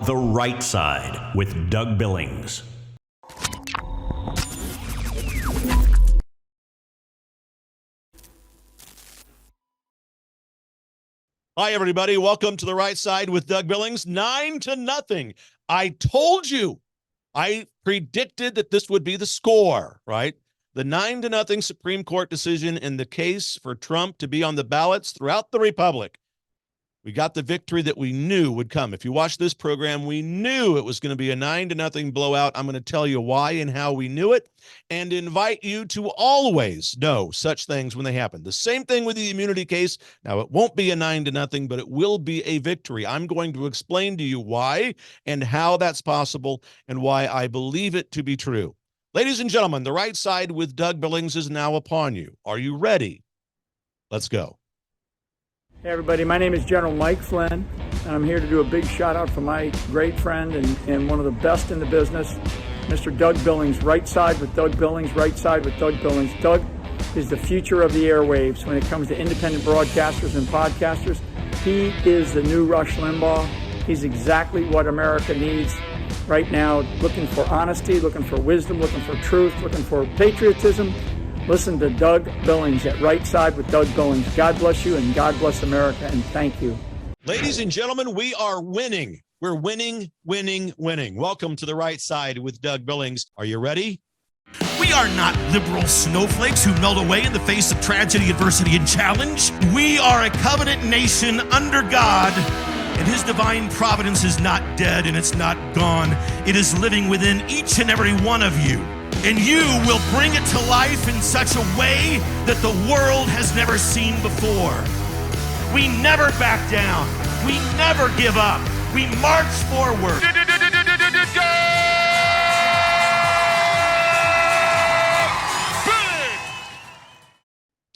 The Right Side with Doug Billings. Hi, everybody. Welcome to The Right Side with Doug Billings. 9-0. I told you. I predicted that this would be the score, right? The 9-0 Supreme Court decision in the case for Trump to be on the ballots throughout the Republic. We got the victory that we knew would come. If you watch this program, we knew it was going to be a 9-0 blowout. I'm going to tell you why and how we knew it and invite you to always know such things when they happen. The same thing with the immunity case. Now, it won't be a 9-0, but it will be a victory. I'm going to explain to you why and how that's possible and why I believe it to be true. Ladies and gentlemen, The Right Side with Doug Billings is now upon you. Are you ready? Let's go. Hey everybody, my name is General Mike Flynn, and I'm here to do a big shout out for my great friend and one of the best in the business, Mr. Doug Billings. Right Side with Doug Billings, Right Side with Doug Billings. Doug is the future of the airwaves when it comes to independent broadcasters and podcasters. He is the new Rush Limbaugh. He's exactly what America needs right now, looking for honesty, looking for wisdom, looking for truth, looking for patriotism. Listen to Doug Billings at Right Side with Doug Billings. God bless you and God bless America, and thank you. Ladies and gentlemen, we are winning. We're winning, winning, winning. Welcome to The Right Side with Doug Billings. Are you ready? We are not liberal snowflakes who melt away in the face of tragedy, adversity, and challenge. We are a covenant nation under God, and His divine providence is not dead and it's not gone. It is living within each and every one of you. And you will bring it to life in such a way that the world has never seen before. We never back down. We never give up. We march forward.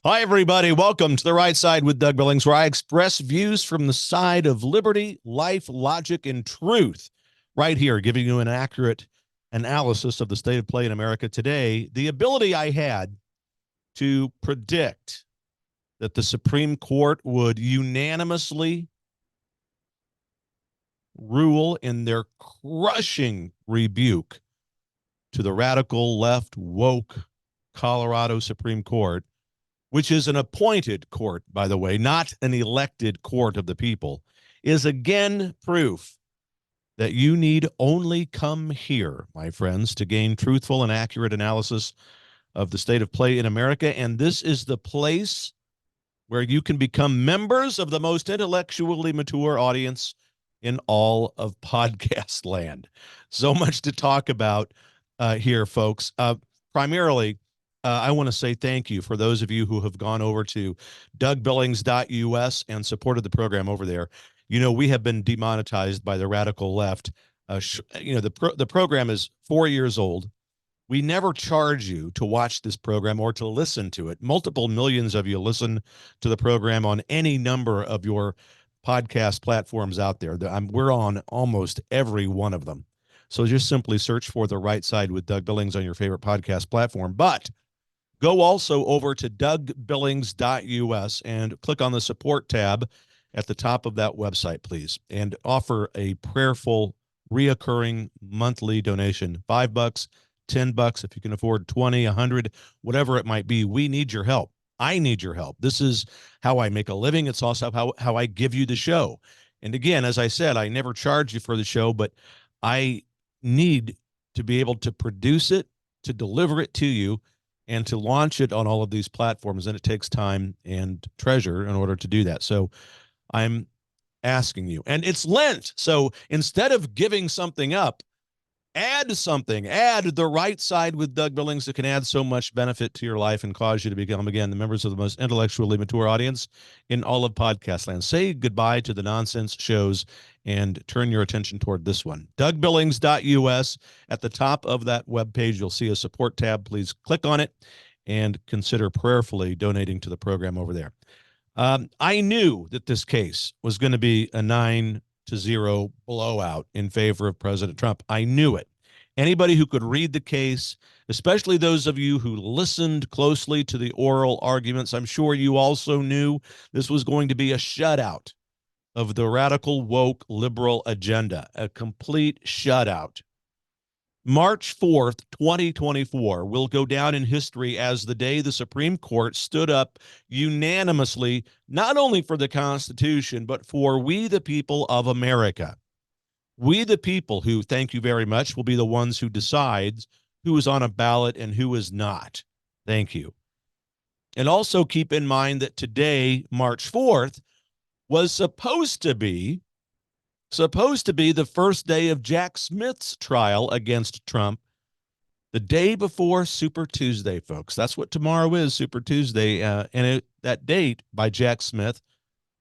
Hi, everybody. Welcome to The Right Side with Doug Billings, where I express views from the side of liberty, life, logic, and truth. Right here, giving you an accurate analysis of the state of play in America today. The ability I had to predict that the Supreme Court would unanimously rule in their crushing rebuke to the radical left woke Colorado Supreme Court, which is an appointed court, by the way, not an elected court of the people, is again proof that you need only come here, my friends, to gain truthful and accurate analysis of the state of play in America. And this is the place where you can become members of the most intellectually mature audience in all of podcast land. So much to talk about here, folks. Primarily, I want to say thank you for those of you who have gone over to dougbillings.us and supported the program over there. You know, we have been demonetized by the radical left. The program is 4 years old. We never charge you to watch this program or to listen to it. Multiple millions of you listen to the program on any number of your podcast platforms out there. We're on almost every one of them. So just simply search for The Right Side with Doug Billings on your favorite podcast platform. But go also over to dougbillings.us and click on the support tab at the top of that website, please, and offer a prayerful, reoccurring monthly donation. $5, $10, if you can afford 20, 100, whatever it might be. We need your help. I need your help. This is how I make a living. It's also how I give you the show. And again, as I said, I never charge you for the show, but I need to be able to produce it, to deliver it to you, and to launch it on all of these platforms. And it takes time and treasure in order to do that. So I'm asking you, and it's Lent. So instead of giving something up, add something, add The Right Side with Doug Billings that can add so much benefit to your life and cause you to become, again, the members of the most intellectually mature audience in all of podcast land. Say goodbye to the nonsense shows and turn your attention toward this one. dougbillings.us. At the top of that webpage, you'll see a support tab. Please click on it and consider prayerfully donating to the program over there. I knew that this case was going to be a 9-0 blowout in favor of President Trump. I knew it. Anybody who could read the case, especially those of you who listened closely to the oral arguments, I'm sure you also knew this was going to be a shutout. of the radical woke liberal agenda, a complete shutout. March 4th, 2024 will go down in history as the day the Supreme Court stood up unanimously, not only for the Constitution, but for we the people of America. We the people who, thank you very much, will be the ones who decides who is on a ballot and who is not. Thank you. And also keep in mind that today, March 4th, was supposed to be the first day of Jack Smith's trial against Trump, the day before Super Tuesday, folks. That's what tomorrow is, Super Tuesday. That date by Jack Smith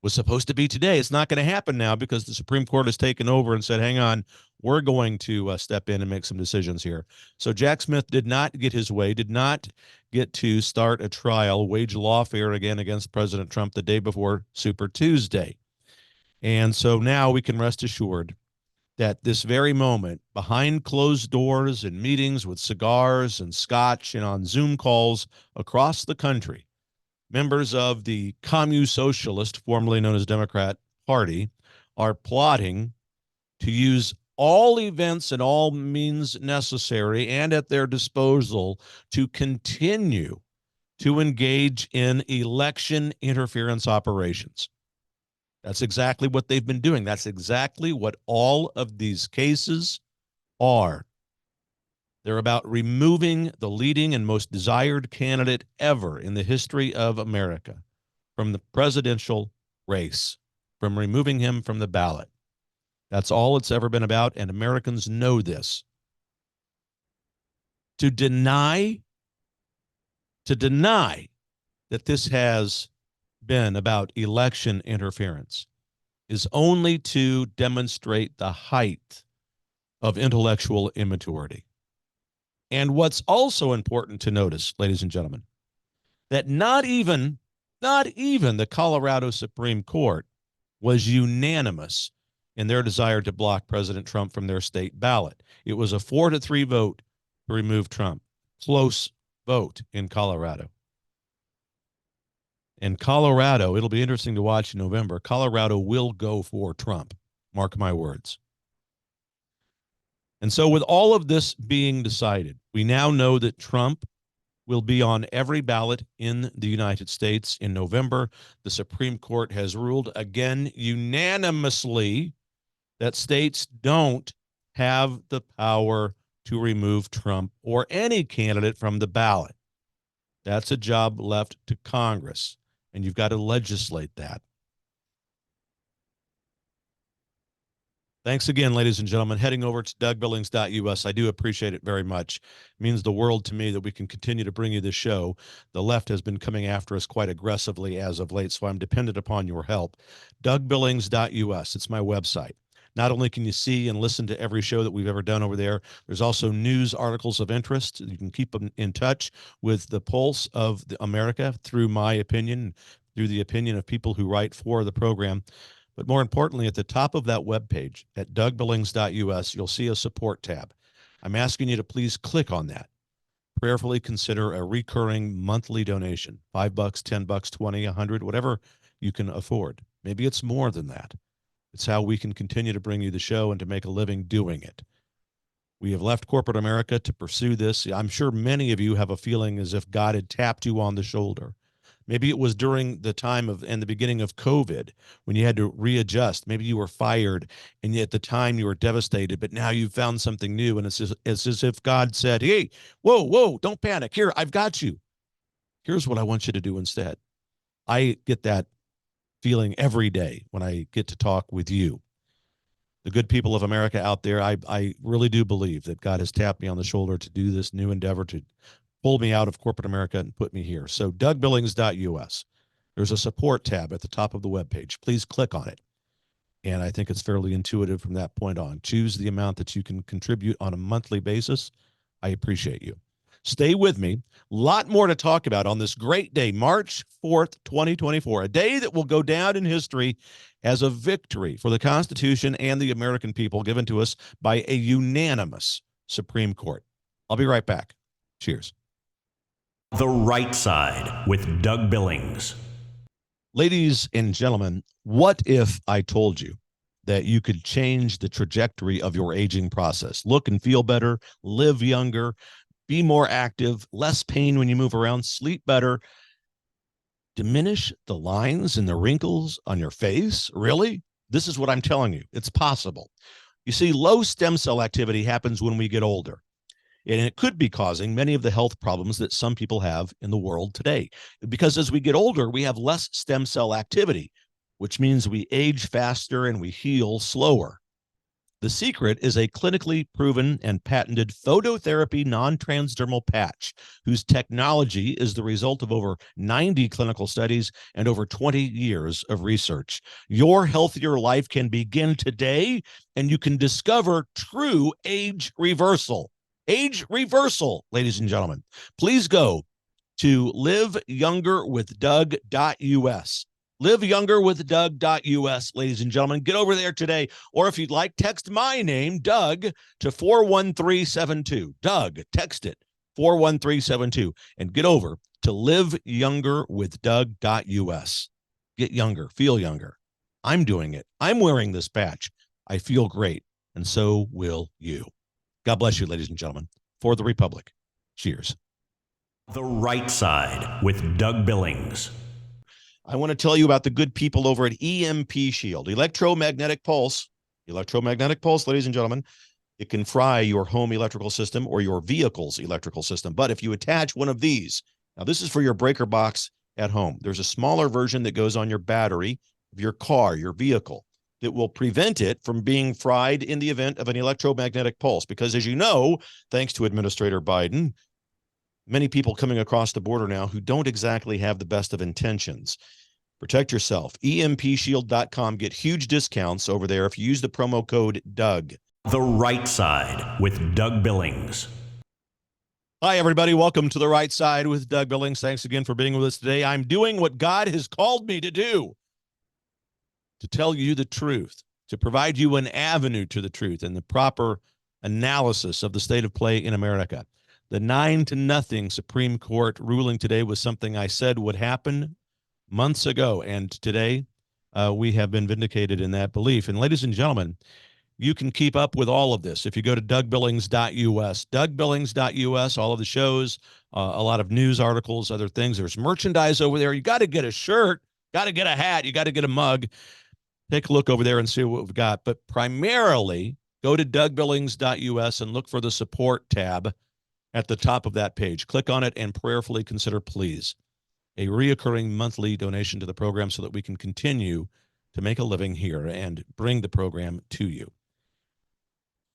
was supposed to be today. It's not going to happen now because the Supreme Court has taken over and said, hang on, we're going to step in and make some decisions here. So Jack Smith did not get his way, did not get to start a trial, wage lawfare again against President Trump the day before Super Tuesday. And so now we can rest assured that this very moment, behind closed doors in meetings with cigars and scotch and on Zoom calls across the country, members of the Communist Socialist, formerly known as Democrat Party, are plotting to use all events and all means necessary and at their disposal to continue to engage in election interference operations. That's exactly what they've been doing. That's exactly what all of these cases are. They're about removing the leading and most desired candidate ever in the history of America from the presidential race, from removing him from the ballot. That's all it's ever been about, and Americans know this. To deny that this has been about election interference is only to demonstrate the height of intellectual immaturity. And what's also important to notice, ladies and gentlemen, that not even the Colorado Supreme Court was unanimous in their desire to block President Trump from their state ballot. It was a 4-3 vote to remove Trump. Close vote in Colorado. In Colorado, it'll be interesting to watch in November. Colorado will go for Trump. Mark my words. And so with all of this being decided, we now know that Trump will be on every ballot in the United States in November. The Supreme Court has ruled again unanimously that states don't have the power to remove Trump or any candidate from the ballot. That's a job left to Congress, and you've got to legislate that. Thanks again, ladies and gentlemen. Heading over to DougBillings.us. I do appreciate it very much. It means the world to me that we can continue to bring you this show. The left has been coming after us quite aggressively as of late, so I'm dependent upon your help. DougBillings.us. It's my website. Not only can you see and listen to every show that we've ever done over there, there's also news articles of interest. You can keep in touch with the pulse of America through my opinion, through the opinion of people who write for the program. But more importantly, at the top of that webpage at DougBillings.us, you'll see a support tab. I'm asking you to please click on that. Prayerfully consider a recurring monthly donation, $5, $10, 20, 100, whatever you can afford. Maybe it's more than that. It's how we can continue to bring you the show and to make a living doing it. We have left corporate America to pursue this. I'm sure many of you have a feeling as if God had tapped you on the shoulder. Maybe it was during the time of and the beginning of COVID when you had to readjust. Maybe you were fired and at the time you were devastated, but now you've found something new. And it's as if God said, hey, whoa, don't panic. Here, I've got you. Here's what I want you to do instead. I get that feeling every day when I get to talk with you. The good people of America out there, I really do believe that God has tapped me on the shoulder to do this new endeavor to pull me out of corporate America and put me here. So DougBillings.us. There's a support tab at the top of the webpage. Please click on it. And I think it's fairly intuitive from that point on. Choose the amount that you can contribute on a monthly basis. I appreciate you. Stay with me. A lot more to talk about on this great day, March 4th, 2024, a day that will go down in history as a victory for the Constitution and the American people given to us by a unanimous Supreme Court. I'll be right back. Cheers. The Right Side with Doug Billings. Ladies and gentlemen, what if I told you that you could change the trajectory of your aging process? Look and feel better, live younger, be more active, less pain when you move around, sleep better, diminish the lines and the wrinkles on your face? Really? This is what I'm telling you. It's possible. You see, low stem cell activity happens when we get older, and it could be causing many of the health problems that some people have in the world today. Because as we get older, we have less stem cell activity, which means we age faster and we heal slower. The secret is a clinically proven and patented phototherapy non-transdermal patch, whose technology is the result of over 90 clinical studies and over 20 years of research. Your healthier life can begin today, and you can discover true age reversal. Age reversal, ladies and gentlemen. Please go to liveyoungerwithdoug.us. liveyoungerwithdoug.us, ladies and gentlemen. Get over there today. Or if you'd like, text my name, Doug, to 41372. Doug, text it, 41372. And get over to liveyoungerwithdoug.us. Get younger, feel younger. I'm doing it. I'm wearing this patch. I feel great, and so will you. God bless you, ladies and gentlemen. For the Republic. Cheers. The Right Side with Doug Billings. I want to tell you about the good people over at EMP Shield, electromagnetic pulse. Electromagnetic pulse, ladies and gentlemen. It can fry your home electrical system or your vehicle's electrical system. But if you attach one of these, now this is for your breaker box at home. There's a smaller version that goes on your battery of your car, your vehicle, that will prevent it from being fried in the event of an electromagnetic pulse. Because as you know, thanks to Administrator Biden, many people coming across the border now who don't exactly have the best of intentions. Protect yourself. EMPshield.com. Get huge discounts over there if you use the promo code Doug. The Right Side with Doug Billings. Hi, everybody. Welcome to The Right Side with Doug Billings. Thanks again for being with us today. I'm doing what God has called me to do, to tell you the truth, to provide you an avenue to the truth and the proper analysis of the state of play in America. The 9-0 Supreme Court ruling today was something I said would happen months ago, and today we have been vindicated in that belief. And ladies and gentlemen, you can keep up with all of this if you go to DougBillings.us. DougBillings.us, all of the shows, a lot of news articles, other things. There's merchandise over there. You got to get a shirt, got to get a hat, you got to get a mug. Take a look over there and see what we've got. But primarily, go to DougBillings.us and look for the support tab at the top of that page. Click on it and prayerfully consider, please, a reoccurring monthly donation to the program so that we can continue to make a living here and bring the program to you.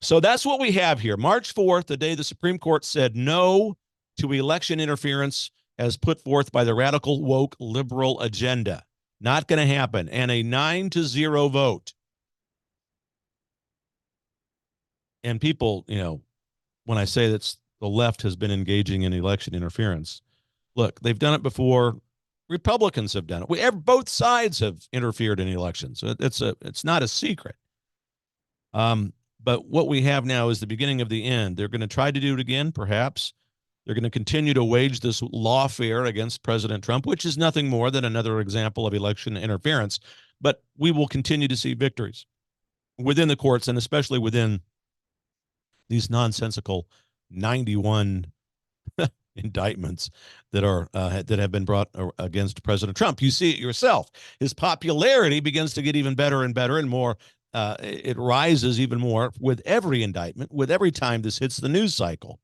So that's what we have here. March 4th, the day the Supreme Court said no to election interference as put forth by the radical woke liberal agenda. Not going to happen. And a 9-0 vote. And people, when I say that the left has been engaging in election interference, look, they've done it before. Republicans have done it. Both sides have interfered in elections. It's not a secret. But what we have now is the beginning of the end. They're going to try to do it again, perhaps. They're going to continue to wage this lawfare against President Trump, which is nothing more than another example of election interference. But we will continue to see victories within the courts, and especially within these nonsensical 91 indictments that have been brought against President Trump. You see it yourself. His popularity begins to get even better and better and more. It rises even more with every indictment, with every time this hits the news cycle.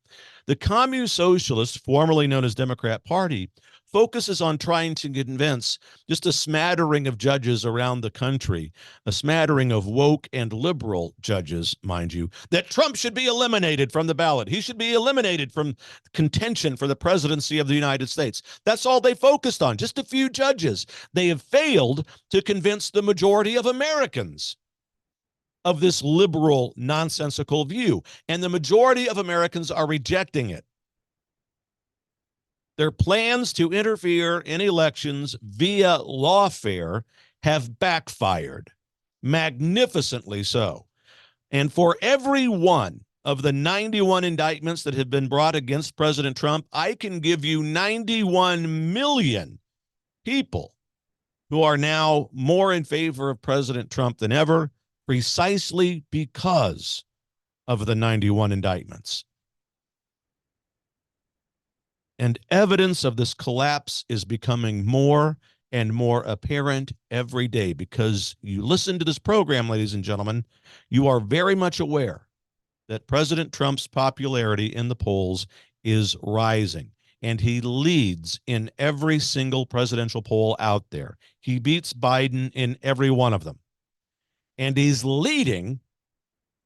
The Communist Socialist, formerly known as Democrat Party, focuses on trying to convince just a smattering of judges around the country, a smattering of woke and liberal judges, mind you, that Trump should be eliminated from the ballot. He should be eliminated from contention for the presidency of the United States. That's all they focused on, just a few judges. They have failed to convince the majority of Americans of this liberal, nonsensical view. And the majority of Americans are rejecting it. Their plans to interfere in elections via lawfare have backfired, magnificently so. And for every one of the 91 indictments that have been brought against President Trump, I can give you 91 million people who are now more in favor of President Trump than ever, precisely because of the 91 indictments. And evidence of this collapse is becoming more and more apparent every day, because you listen to this program, ladies and gentlemen, you are very much aware that President Trump's popularity in the polls is rising, and he leads in every single presidential poll out there. He beats Biden in every one of them. And he's leading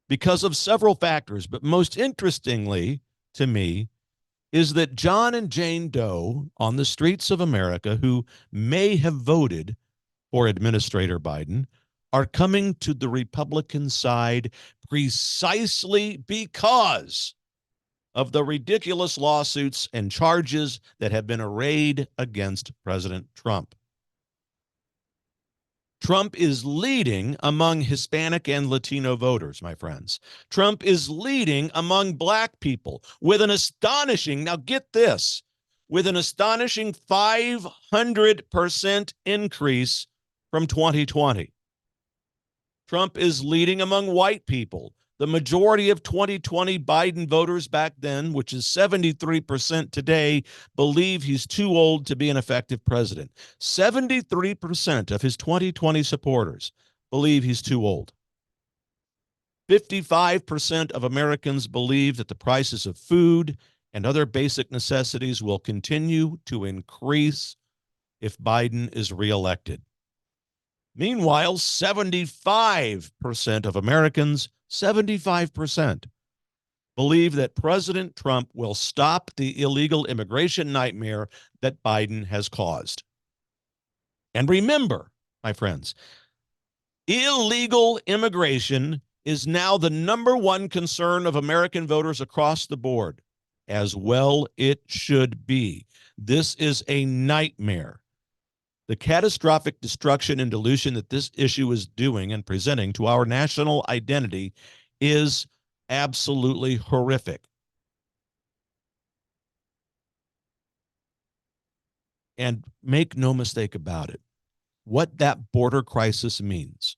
because of several factors, but most interestingly to me is that John and Jane Doe on the streets of America, who may have voted for Administrator Biden, are coming to the Republican side precisely because of the ridiculous lawsuits and charges that have been arrayed against President Trump. Trump is leading among Hispanic and Latino voters, my friends. Trump is leading among black people with an astonishing, now get this, with an astonishing 500% increase from 2020. Trump is leading among white people. The majority of 2020 Biden voters back then, which is 73% today, believe he's too old to be an effective president. 73% of his 2020 supporters believe he's too old. 55% of Americans believe that the prices of food and other basic necessities will continue to increase if Biden is reelected. Meanwhile, 75% of Americans, 75%, believe that President Trump will stop the illegal immigration nightmare that Biden has caused. And remember, my friends, illegal immigration is now the number one concern of American voters across the board, as well it should be. This is a nightmare. The catastrophic destruction and dilution that this issue is doing and presenting to our national identity is absolutely horrific. And make no mistake about it, what that border crisis means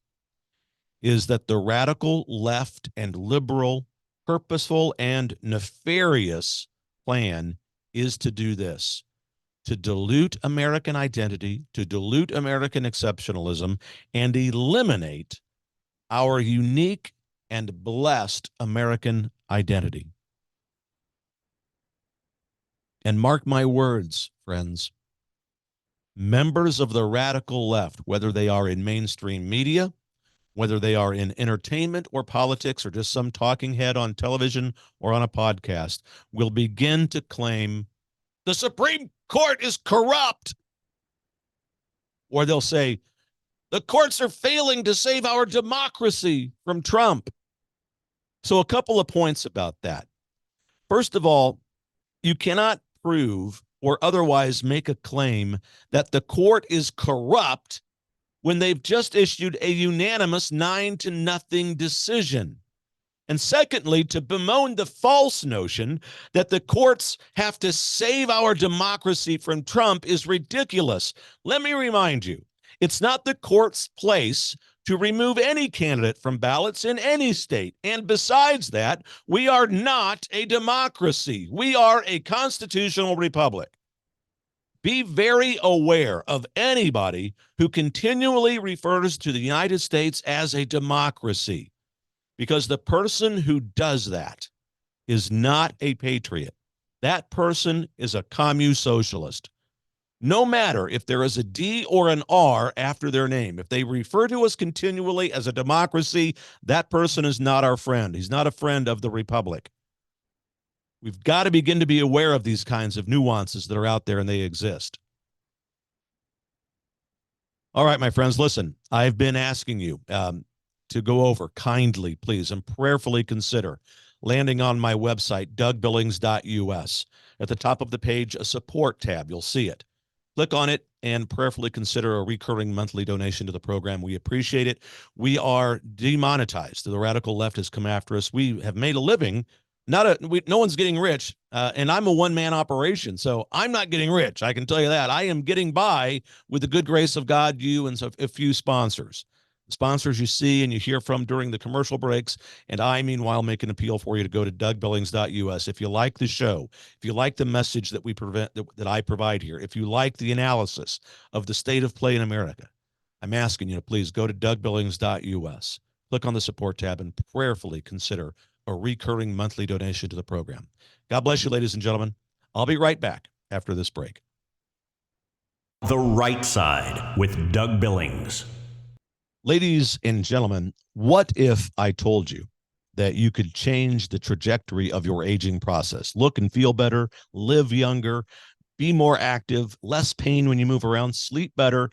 is that the radical left and liberal, purposeful and nefarious plan is to do this: to dilute American identity, to dilute American exceptionalism, and eliminate our unique and blessed American identity. And mark my words, friends, members of the radical left, whether they are in mainstream media, whether they are in entertainment or politics or just some talking head on television or on a podcast, will begin to claim the Supreme Court is corrupt. Or they'll say, the courts are failing to save our democracy from Trump. So a couple of points about that. First of all, you cannot prove or otherwise make a claim that the court is corrupt when they've just issued a unanimous 9-0 decision. And secondly, to bemoan the false notion that the courts have to save our democracy from Trump is ridiculous. Let me remind you, it's not the court's place to remove any candidate from ballots in any state. And besides that, we are not a democracy. We are a constitutional republic. Be very aware of anybody who continually refers to the United States as a democracy, because the person who does that is not a patriot. That person is a commune socialist. No matter if there is a D or an R after their name, if they refer to us continually as a democracy, that person is not our friend. He's not a friend of the republic. We've got to begin to be aware of these kinds of nuances that are out there, and they exist. All right, my friends, listen, I've been asking you to go over kindly, please, and prayerfully consider landing on my website, dougbillings.us. At the top of the page, a support tab, you'll see it. Click on it and prayerfully consider a recurring monthly donation to the program. We appreciate it. We are demonetized. The radical left has come after us. We have made a living No one's getting rich, and I'm a one-man operation, so I'm not getting rich. I can tell you that. I am getting by with the good grace of God, you, and so a few sponsors. Sponsors you see and you hear from during the commercial breaks, and I, meanwhile, make an appeal for you to go to DougBillings.us. If you like the show, if you like the message that that I provide here, if you like the analysis of the state of play in America, I'm asking you to please go to DougBillings.us. Click on the support tab and prayerfully consider a recurring monthly donation to the program. God bless you, ladies and gentlemen. I'll be right back after this break. The Right Side with Doug Billings. Ladies and gentlemen, what if I told you that you could change the trajectory of your aging process? Look and feel better, live younger, be more active, less pain when you move around, sleep better,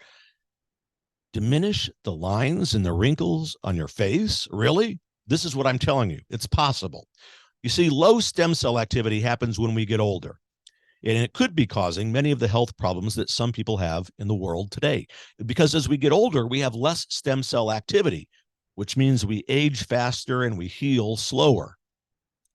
diminish the lines and the wrinkles on your face? Really? This is what I'm telling you. It's possible. You see, low stem cell activity happens when we get older, and it could be causing many of the health problems that some people have in the world today. Because as we get older, we have less stem cell activity, which means we age faster and we heal slower.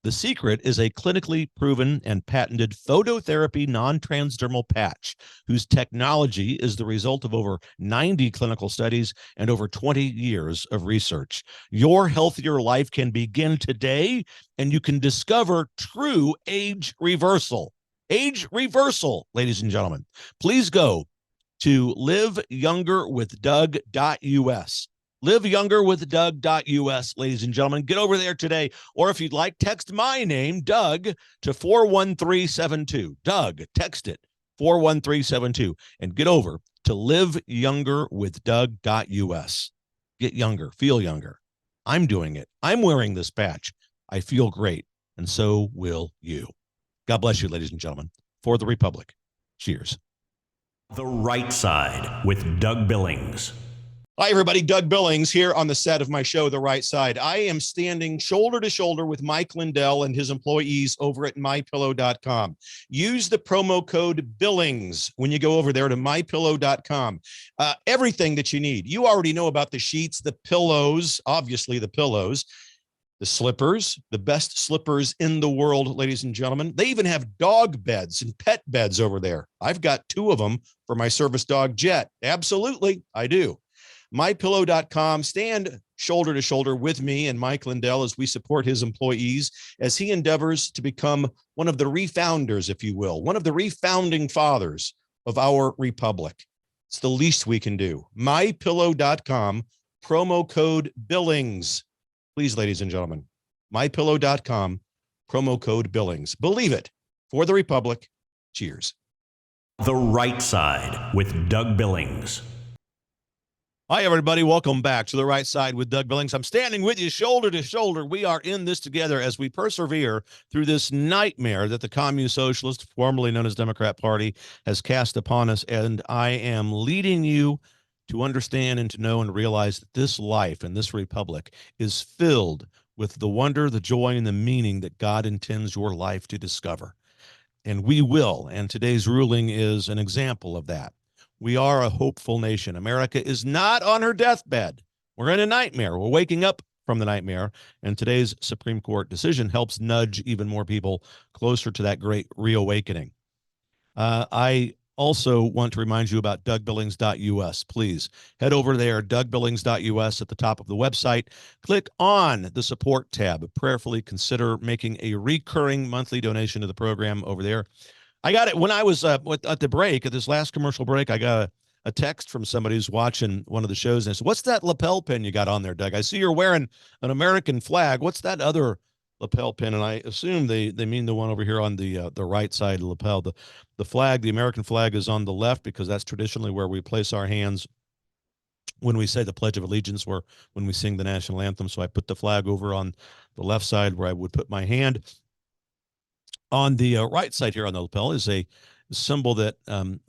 The secret is a clinically proven and patented phototherapy non-transdermal patch, whose technology is the result of over 90 clinical studies and over 20 years of research. Your healthier life can begin today, and you can discover true age reversal. Age reversal, ladies and gentlemen. Please go to liveyounger.doug.us. liveyounger.doug.us, ladies and gentlemen. Get over there today. Or if you'd like, text my name, Doug, to 41372. Doug, text it, 41372. And get over to liveyounger.doug.us. Get younger, feel younger. I'm doing it. I'm wearing this patch. I feel great, and so will you. God bless you, ladies and gentlemen. For the Republic. Cheers. The Right Side with Doug Billings. Hi, everybody. Doug Billings here on the set of my show, The Right Side. I am standing shoulder to shoulder with Mike Lindell and his employees over at mypillow.com. Use the promo code Billings when you go over there to mypillow.com. Everything that you need. You already know about the sheets, the pillows, obviously the pillows, the slippers, the best slippers in the world, ladies and gentlemen. They even have dog beds and pet beds over there. I've got 2 of them for my service dog, Jet. Absolutely, I do. MyPillow.com. Stand shoulder to shoulder with me and Mike Lindell as we support his employees as he endeavors to become one of the refounders, if you will, one of the refounding fathers of our republic. It's the least we can do. MyPillow.com, promo code Billings. Please, ladies and gentlemen, MyPillow.com, promo code Billings. Believe it. For the Republic. Cheers. The Right Side with Doug Billings. Hi, everybody. Welcome back to The Right Side with Doug Billings. I'm standing with you shoulder to shoulder. We are in this together as we persevere through this nightmare that the Communist Socialist, formerly known as Democrat Party, has cast upon us. And I am leading you to understand and to know and realize that this life and this republic is filled with the wonder, the joy, and the meaning that God intends your life to discover. And we will. And today's ruling is an example of that. We are a hopeful nation. America is not on her deathbed. We're in a nightmare. We're waking up from the nightmare. And today's Supreme Court decision helps nudge even more people closer to that great reawakening. I also want to remind you about DougBillings.us. Please head over there, DougBillings.us at the top of the website. Click on the support tab. Prayerfully consider making a recurring monthly donation to the program over there. I got it when I was at the break, at this last commercial break. I got a text from somebody who's watching one of the shows, and I said, "What's that lapel pin you got on there, Doug? I see you're wearing an American flag. What's that other lapel pin?" And I assume they mean the one over here on the right side of the lapel. The flag, the American flag, is on the left because that's traditionally where we place our hands when we say the Pledge of Allegiance, or when we sing the national anthem. So I put the flag over on the left side where I would put my hand. On the right side here on the lapel is a symbol that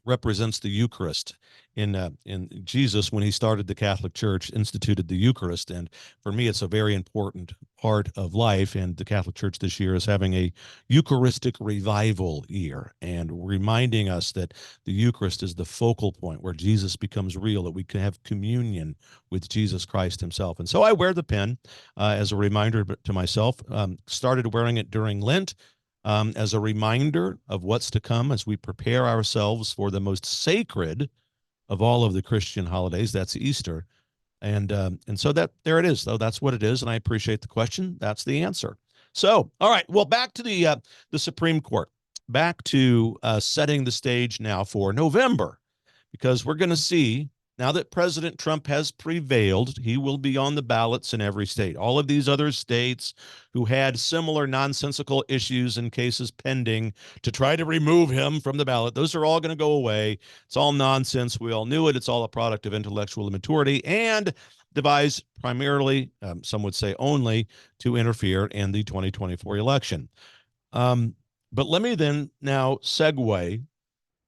represents the Eucharist. in Jesus, when he started the Catholic Church, instituted the Eucharist. And for me, it's a very important part of life. And the Catholic Church this year is having a Eucharistic revival year and reminding us that the Eucharist is the focal point where Jesus becomes real, that we can have communion with Jesus Christ himself. And so I wear the pin as a reminder to myself. Started wearing it during Lent. As a reminder of what's to come as we prepare ourselves for the most sacred of all of the Christian holidays. That's Easter. And so that there it is, though. That's what it is. And I appreciate the question. That's the answer. So, all right. Well, back to the Supreme Court, back to setting the stage now for November, because we're going to see now that President Trump has prevailed, he will be on the ballots in every state. All of these other states who had similar nonsensical issues and cases pending to try to remove him from the ballot, those are all going to go away. It's all nonsense. We all knew it. It's all a product of intellectual immaturity and devised primarily, some would say only, to interfere in the 2024 election. But let me then now segue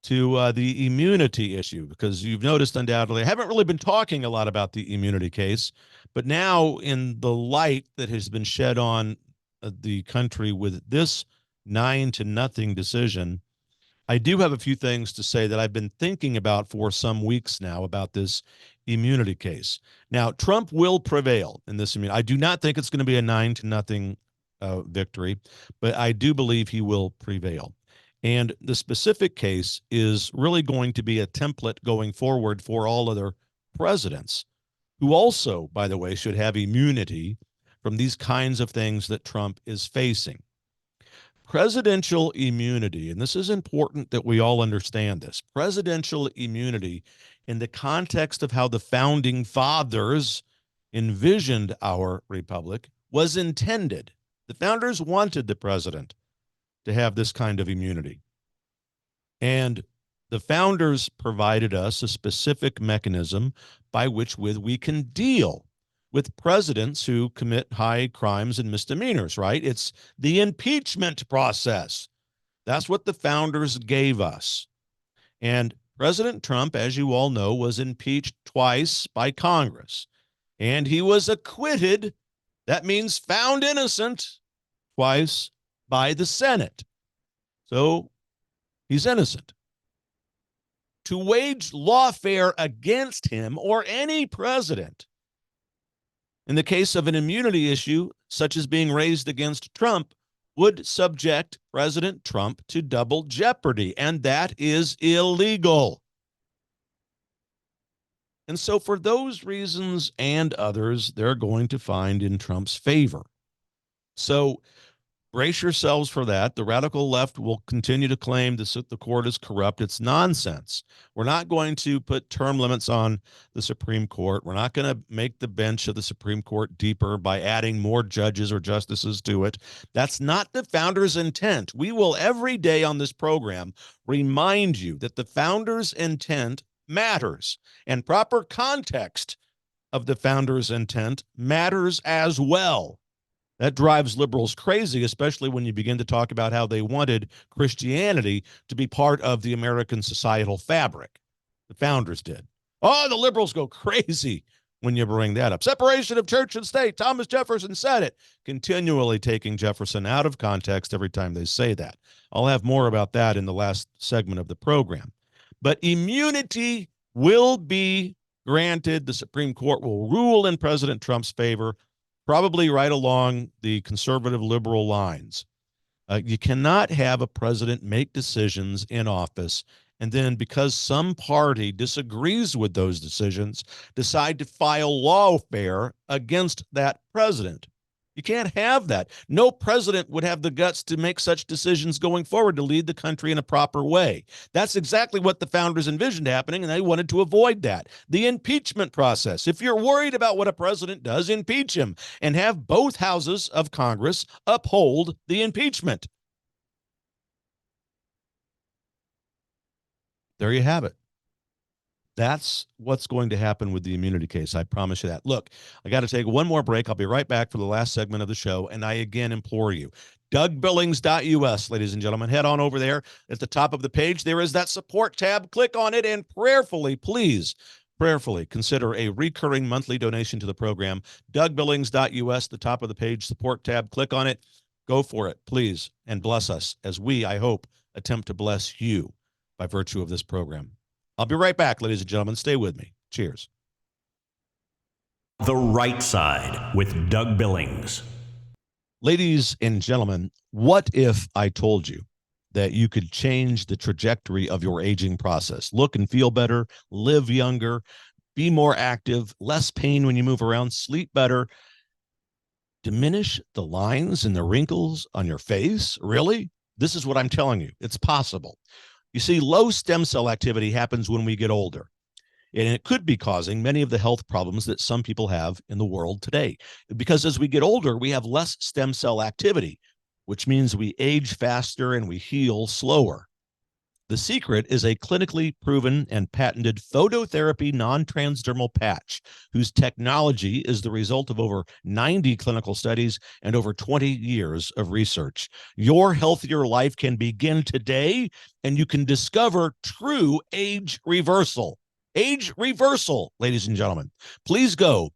to the immunity issue, because you've noticed undoubtedly, I haven't really been talking a lot about the immunity case, but now in the light that has been shed on the country with this 9-0 decision, I do have a few things to say that I've been thinking about for some weeks now about this immunity case. Now, Trump will prevail in this immunity. I do not think it's going to be a 9-0 victory, but I do believe he will prevail. And the specific case is really going to be a template going forward for all other presidents who also, by the way, should have immunity from these kinds of things that Trump is facing. Presidential immunity, and this is important that we all understand this, presidential immunity in the context of how the founding fathers envisioned our republic was intended. The founders wanted the president to have this kind of immunity. And the founders provided us a specific mechanism by which we can deal with presidents who commit high crimes and misdemeanors, right? It's the impeachment process. That's what the founders gave us. And President Trump, as you all know, was impeached twice by Congress. And he was acquitted, that means found innocent, twice by the Senate. So he's innocent. To wage lawfare against him or any president in the case of an immunity issue such as being raised against Trump would subject President Trump to double jeopardy, and that is illegal. And so for those reasons and others, they're going to find in Trump's favor. So brace yourselves for that. The radical left will continue to claim that the court is corrupt. It's nonsense. We're not going to put term limits on the Supreme Court. We're not going to make the bench of the Supreme Court deeper by adding more judges or justices to it. That's not the founders' intent. We will every day on this program remind you that the founders' intent matters, and proper context of the founders' intent matters as well. That drives liberals crazy, especially when you begin to talk about how they wanted Christianity to be part of the American societal fabric. The founders did. Oh, the liberals go crazy when you bring that up. Separation of church and state. Thomas Jefferson said it, continually taking Jefferson out of context every time they say that. I'll have more about that in the last segment of the program. But immunity will be granted. The Supreme Court will rule in President Trump's favor, probably right along the conservative liberal lines. You cannot have a president make decisions in office and then, because some party disagrees with those decisions, decide to file lawfare against that president. You can't have that. No president would have the guts to make such decisions going forward to lead the country in a proper way. That's exactly what the founders envisioned happening, and they wanted to avoid that. The impeachment process. If you're worried about what a president does, impeach him and have both houses of Congress uphold the impeachment. There you have it. That's what's going to happen with the immunity case. I promise you that. Look, I got to take one more break. I'll be right back for the last segment of the show. And I again implore you, DougBillings.us, ladies and gentlemen, head on over there. At the top of the page, there is that support tab. Click on it and prayerfully, please, prayerfully consider a recurring monthly donation to the program. DougBillings.us, the top of the page, support tab. Click on it. Go for it, please, and bless us as we, I hope, attempt to bless you by virtue of this program. I'll be right back, ladies and gentlemen. Stay with me. Cheers. The Right Side with Doug Billings. Ladies and gentlemen, what if I told you that you could change the trajectory of your aging process? Look and feel better, live younger, be more active, less pain when you move around, sleep better, diminish the lines and the wrinkles on your face? Really? This is what I'm telling you. It's possible. You see, low stem cell activity happens when we get older, and it could be causing many of the health problems that some people have in the world today. Because as we get older, we have less stem cell activity, which means we age faster and we heal slower. The secret is a clinically proven and patented phototherapy non-transdermal patch, whose technology is the result of over 90 clinical studies and over 20 years of research. Your healthier life can begin today, and you can discover true age reversal. Age reversal, ladies and gentlemen. Please go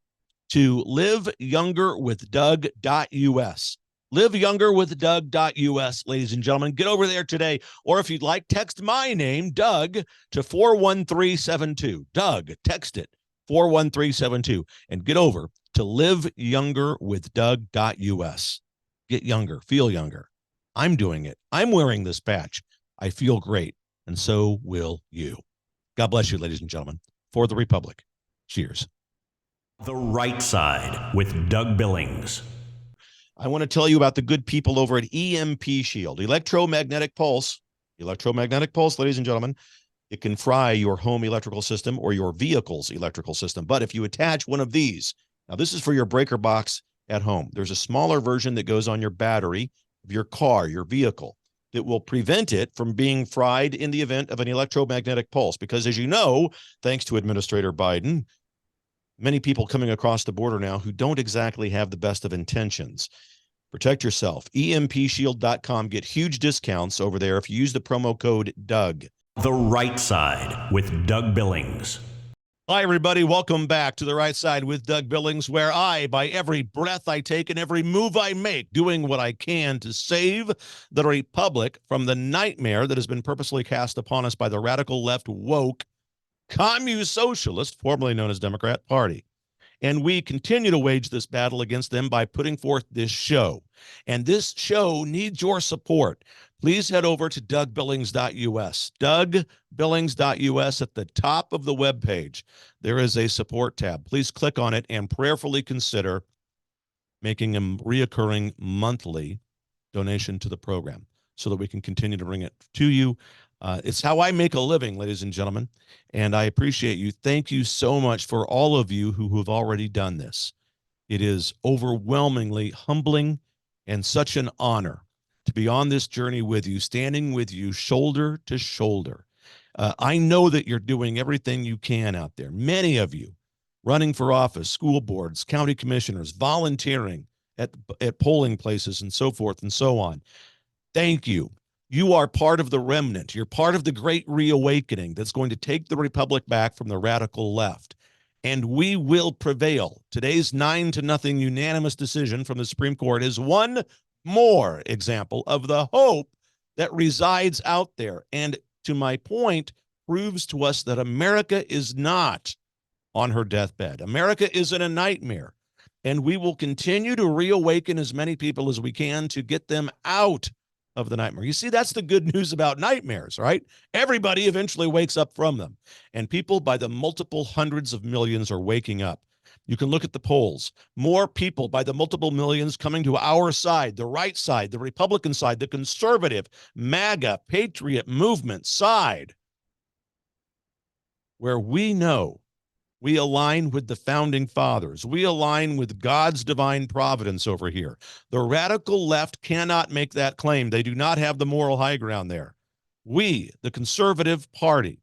to liveyoungerwithdoug.us. liveyoungerwithdoug.us, ladies and gentlemen. Get over there today. Or if you'd like, text my name, Doug, to 41372. Doug, text it, 41372. And get over to liveyoungerwithdoug.us. Get younger, feel younger. I'm doing it. I'm wearing this patch. I feel great. And so will you. God bless you, ladies and gentlemen. For the Republic. Cheers. The Right Side with Doug Billings. I want to tell you about the good people over at EMP Shield, electromagnetic pulse, ladies and gentlemen. It can fry your home electrical system or your vehicle's electrical system. But if you attach one of these, now this is for your breaker box at home. There's a smaller version that goes on your battery of your car, your vehicle, that will prevent it from being fried in the event of an electromagnetic pulse. Because as you know, thanks to Administrator Biden, many people coming across the border now who don't exactly have the best of intentions. Protect yourself. EMPshield.com. Get huge discounts over there if you use the promo code Doug. The Right Side with Doug Billings. Hi, everybody. Welcome back to The Right Side with Doug Billings, where I, by every breath I take and every move I make, doing what I can to save the Republic from the nightmare that has been purposely cast upon us by the radical left woke commu-socialist, formerly known as Democrat Party. And we continue to wage this battle against them by putting forth this show. And this show needs your support. Please head over to DougBillings.us. DougBillings.us. At the top of the webpage, there is a support tab. Please click on it and prayerfully consider making a reoccurring monthly donation to the program so that we can continue to bring it to you. It's how I make a living, ladies and gentlemen, and I appreciate you. Thank you so much for all of you who have already done this. It is overwhelmingly humbling and such an honor to be on this journey with you, standing with you shoulder to shoulder. I know that you're doing everything you can out there. Many of you running for office, school boards, county commissioners, volunteering at polling places and so forth and so on. Thank you. You are part of the remnant. You're part of the great reawakening that's going to take the Republic back from the radical left. And we will prevail. Today's 9-0 unanimous decision from the Supreme Court is one more example of the hope that resides out there. And to my point, proves to us that America is not on her deathbed. America is in a nightmare. And we will continue to reawaken as many people as we can to get them out of the nightmare. You see, that's the good news about nightmares, right? Everybody eventually wakes up from them. And people by the multiple hundreds of millions are waking up. You can look at the polls. More people by the multiple millions coming to our side, the right side, the Republican side, the conservative, MAGA, patriot movement side, where we know we align with the founding fathers. We align with God's divine providence over here. The radical left cannot make that claim. They do not have the moral high ground there. We, the conservative party,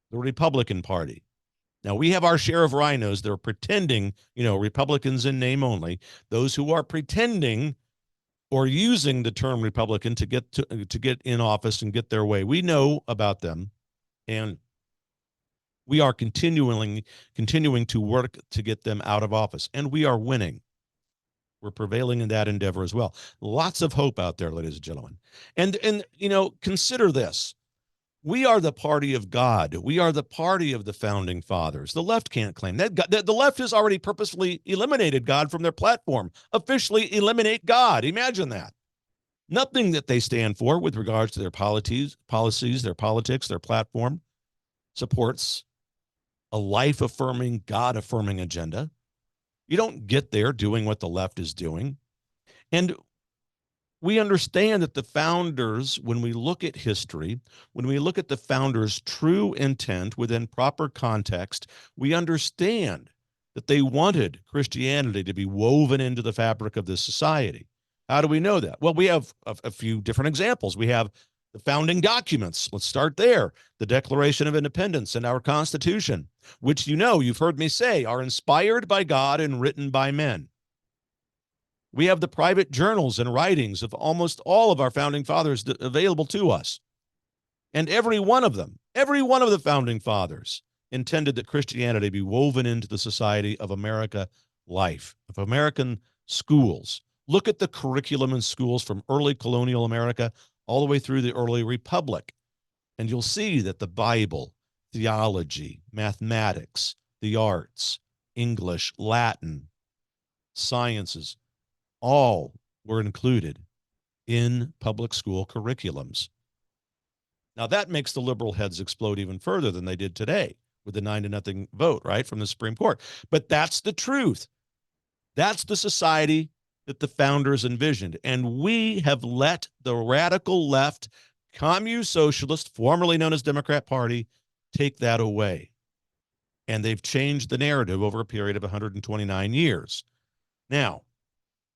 the Republican Party, Now, we have our share of rhinos that are pretending, Republicans in name only, those who are pretending or using the term Republican to get in office and get their way. We know about them, and we are continuing to work to get them out of office, and we are winning. We're prevailing in that endeavor as well. Lots of hope out there, ladies and gentlemen. And consider this. We are the party of God. We are the party of the founding fathers. The left can't claim that. The left has already purposefully eliminated God from their platform. Officially eliminate God. Imagine that. Nothing that they stand for with regards to their policies, their politics, their platform supports a life-affirming, God-affirming agenda. You don't get there doing what the left is doing. And we understand that the founders, when we look at history, when we look at the founders' true intent within proper context, we understand that they wanted Christianity to be woven into the fabric of this society. How do we know that? Well, we have a few different examples. We have the founding documents. Let's start there. The Declaration of Independence and our Constitution, which you've heard me say, are inspired by God and written by men. We have the private journals and writings of almost all of our founding fathers available to us. And every one of the founding fathers intended that Christianity be woven into the society of America life, of American schools. Look at the curriculum in schools from early colonial America all the way through the early republic. And you'll see that the Bible, theology, mathematics, the arts, English, Latin, sciences, all were included in public school curriculums. Now that makes the liberal heads explode even further than they did today with the 9-0 vote, right, from the Supreme Court. But that's the truth. That's the society that the founders envisioned. And we have let the radical left, commune socialist, formerly known as Democrat Party, take that away. And they've changed the narrative over a period of 129 years. Now,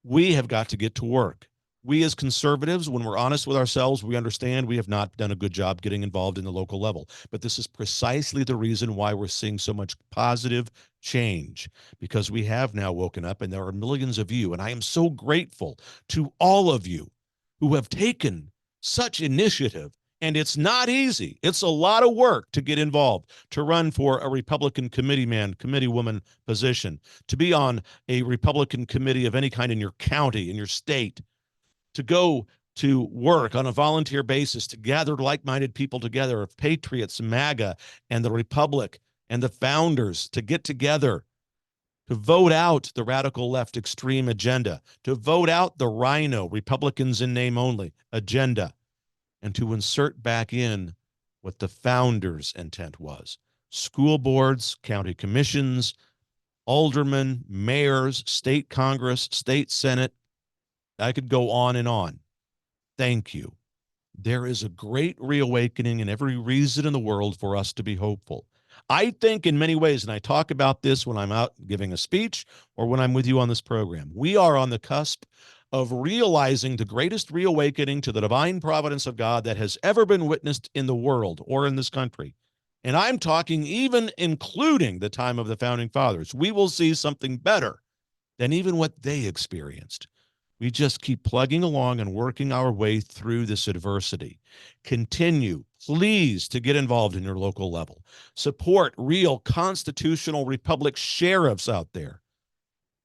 we have got to get to work. We as conservatives, when we're honest with ourselves, we understand we have not done a good job getting involved in the local level. But this is precisely the reason why we're seeing so much positive change, because we have now woken up, and there are millions of you. And I am so grateful to all of you who have taken such initiative. And it's not easy. It's a lot of work to get involved, to run for a Republican committeeman, committeewoman position, to be on a Republican committee of any kind in your county, in your state, to go to work on a volunteer basis, to gather like-minded people together of patriots, MAGA, and the Republic, and the founders, to get together, to vote out the radical left extreme agenda, to vote out the rhino, Republicans in name only, agenda, and to insert back in what the founders' intent was. School boards, county commissions, aldermen, mayors, state Congress, state Senate. I could go on and on. Thank you. There is a great reawakening and every reason in the world for us to be hopeful. I think in many ways, and I talk about this when I'm out giving a speech or when I'm with you on this program, we are on the cusp of realizing the greatest reawakening to the divine providence of God that has ever been witnessed in the world or in this country. And I'm talking even including the time of the founding fathers. We will see something better than even what they experienced. We just keep plugging along and working our way through this adversity. Continue, please, to get involved in your local level. Support real constitutional republic sheriffs out there.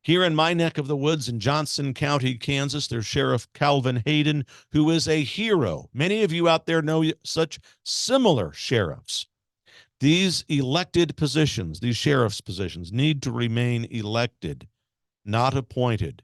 Here in my neck of the woods in Johnson County, Kansas, there's Sheriff Calvin Hayden, who is a hero. Many of you out there know such similar sheriffs. These elected positions, these sheriff's positions, need to remain elected, not appointed.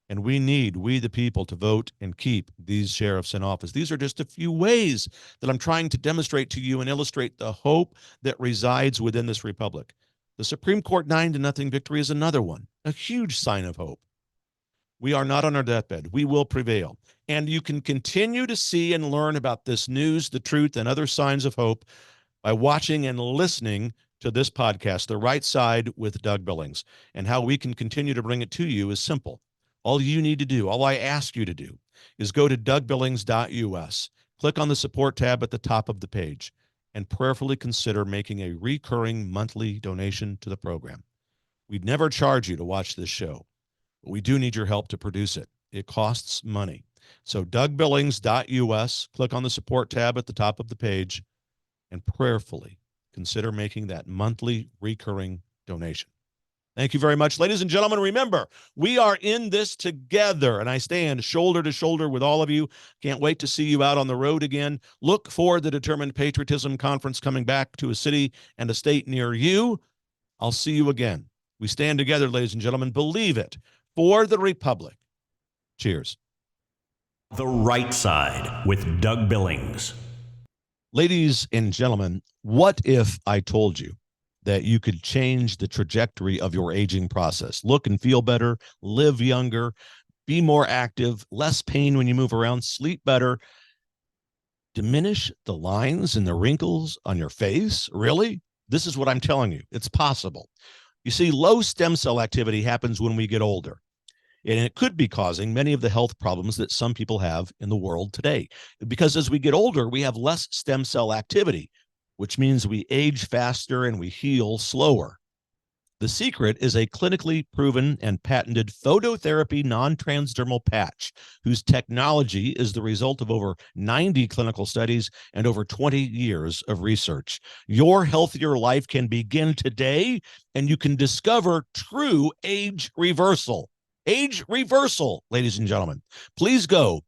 And we the people, to vote and keep these sheriffs in office. These are just a few ways that I'm trying to demonstrate to you and illustrate the hope that resides within this republic. The Supreme Court 9-0 victory is another one, a huge sign of hope. We are not on our deathbed. We will prevail. And you can continue to see and learn about this news, the truth, and other signs of hope by watching and listening to this podcast, The Right Side with Doug Billings. And how we can continue to bring it to you is simple. All you need to do, all I ask you to do, is go to dougbillings.us. Click on the support tab at the top of the page. and prayerfully consider making a recurring monthly donation to the program. We'd never charge you to watch this show, but we do need your help to produce it. It costs money. So DougBillings.us, click on the support tab at the top of the page, and prayerfully consider making that monthly recurring donation. Thank you very much. Ladies and gentlemen, remember, we are in this together, and I stand shoulder to shoulder with all of you. Can't wait to see you out on the road again. Look for the Determined Patriotism Conference coming back to a city and a state near you. I'll see you again. We stand together, ladies and gentlemen. Believe it. For the Republic. Cheers. The Right Side with Doug Billings. Ladies and gentlemen, what if I told you that you could change the trajectory of your aging process? Look and feel better, live younger, be more active, less pain when you move around, sleep better, diminish the lines and the wrinkles on your face? Really? This is what I'm telling you. It's possible. You see, low stem cell activity happens when we get older, and it could be causing many of the health problems that some people have in the world today. Because as we get older, we have less stem cell activity, which means we age faster and we heal slower. The secret is a clinically proven and patented phototherapy non-transdermal patch, whose technology is the result of over 90 clinical studies and over 20 years of research. Your healthier life can begin today, and you can discover true age reversal. Age reversal, ladies and gentlemen. Please go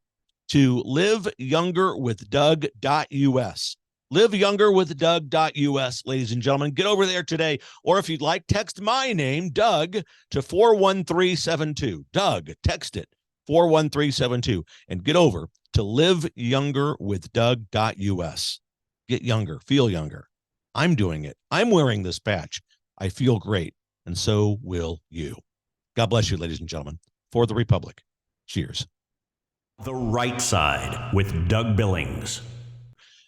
to liveyounger.doug.us. liveyounger.doug.us, ladies and gentlemen. Get over there today. Or if you'd like, text my name, Doug, to 41372. Doug, text it, 41372. And get over to liveyounger.doug.us. Get younger, feel younger. I'm doing it. I'm wearing this patch. I feel great, and so will you. God bless you, ladies and gentlemen. For the Republic. Cheers. The Right Side with Doug Billings.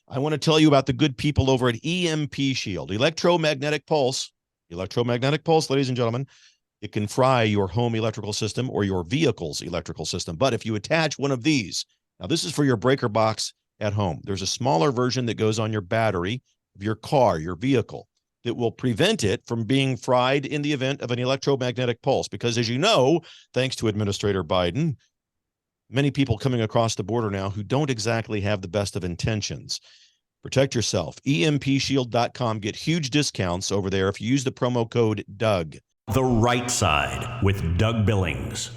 I want to tell you about the good people over at EMP Shield, electromagnetic pulse, ladies and gentlemen. It can fry your home electrical system or your vehicle's electrical system. But if you attach one of these, now this is for your breaker box at home. There's a smaller version that goes on your battery of your car, your vehicle, that will prevent it from being fried in the event of an electromagnetic pulse. Because as you know, thanks to Administrator Biden, many people coming across the border now who don't exactly have the best of intentions. Protect yourself. EMPshield.com. Get huge discounts over there if you use the promo code Doug. The Right Side with Doug Billings.